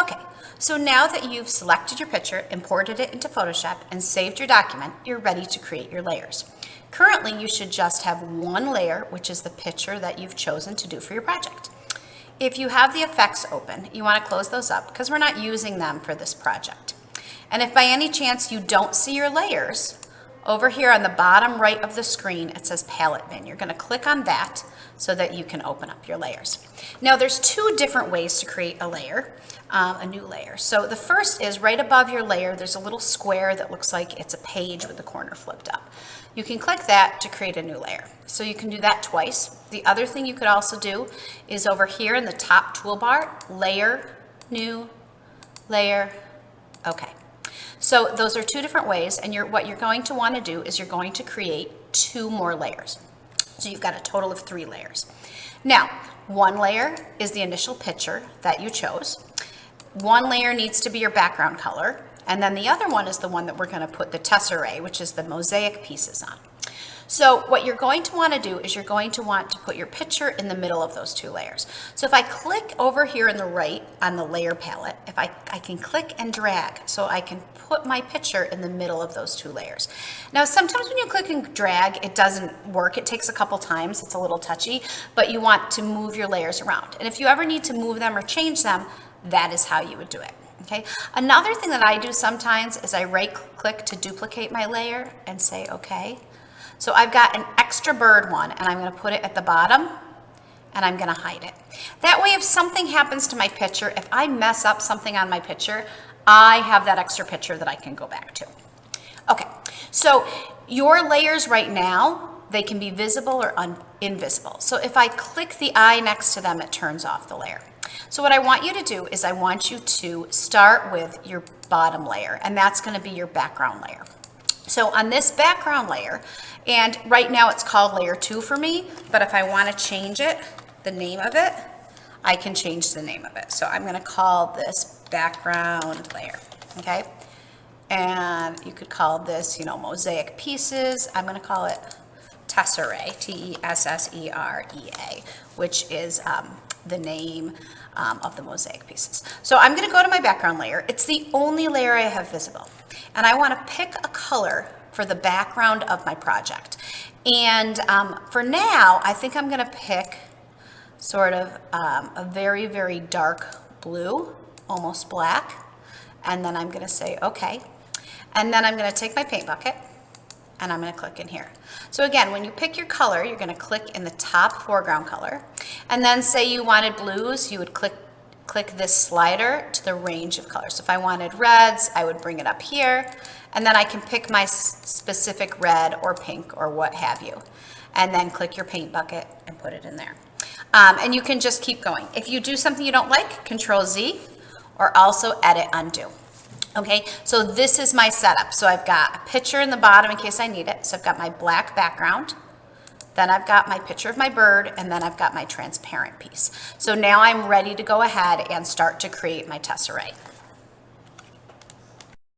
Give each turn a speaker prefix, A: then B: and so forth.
A: Okay, so now that you've selected your picture, imported it into Photoshop, and saved your document, you're ready to create your layers. Currently, you should just have one layer, which is the picture that you've chosen to do for your project. If you have the effects open, you want to close those up because we're not using them for this project. And if by any chance you don't see your layers, over here on the bottom right of the screen, it says Palette Bin. You're going to click on that so that you can open up your layers. Now, there's two different ways to create a layer, a new layer. So the first is right above your layer, there's a little square that looks like it's a page with the corner flipped up. You can click that to create a new layer. So you can do that twice. The other thing you could also do is over here in the top toolbar, Layer, New, Layer, okay. So those are two different ways, and what you're going to want to do is you're going to create 2 more layers. So you've got a total of 3 layers. Now, one layer is the initial picture that you chose. One layer needs to be your background color, and then the other one is the one that we're going to put the tesserae, which is the mosaic pieces on. So what you're going to want to do is you're going to want to put your picture in the middle of those 2 layers. So if I click over here in the right on the layer palette, if I can click and drag so I can put my picture in the middle of those 2 layers. Now sometimes when you click and drag, it doesn't work. It takes a couple times. It's a little touchy, but you want to move your layers around. And if you ever need to move them or change them, that is how you would do it. Okay. Another thing that I do sometimes is I right click to duplicate my layer and say okay. So I've got an extra bird one, and I'm going to put it at the bottom, and I'm going to hide it. That way, if something happens to my picture, if I mess up something on my picture, I have that extra picture that I can go back to. Okay, so your layers right now, they can be visible or invisible. So if I click the eye next to them, it turns off the layer. So what I want you to do is I want you to start with your bottom layer, and that's going to be your background layer. So on this background layer, and right now it's called layer 2 for me, but if I want to change it, the name of it, I can change the name of it. So I'm going to call this background layer, okay? And you could call this, mosaic pieces. I'm going to call it tesserae, T-E-S-S-E-R-E-A, which is the name of the mosaic pieces. So I'm going to go to my background layer. It's the only layer I have visible. And I want to pick a color for the background of my project. And for now, I think I'm going to pick sort of a very, very dark blue, almost black. And then I'm going to say, okay. And then I'm going to take my paint bucket and I'm going to click in here. So again, when you pick your color, you're going to click in the top foreground color. And then say you wanted blues, you would click this slider to the range of colors. So if I wanted reds, I would bring it up here. And then I can pick my specific red or pink or what have you. And then click your paint bucket and put it in there. And you can just keep going. If you do something you don't like, Control Z, or also Edit Undo. Okay, so this is my setup. So I've got a picture in the bottom in case I need it. So I've got my black background. Then I've got my picture of my bird, and then I've got my transparent piece. So now I'm ready to go ahead and start to create my tesserae.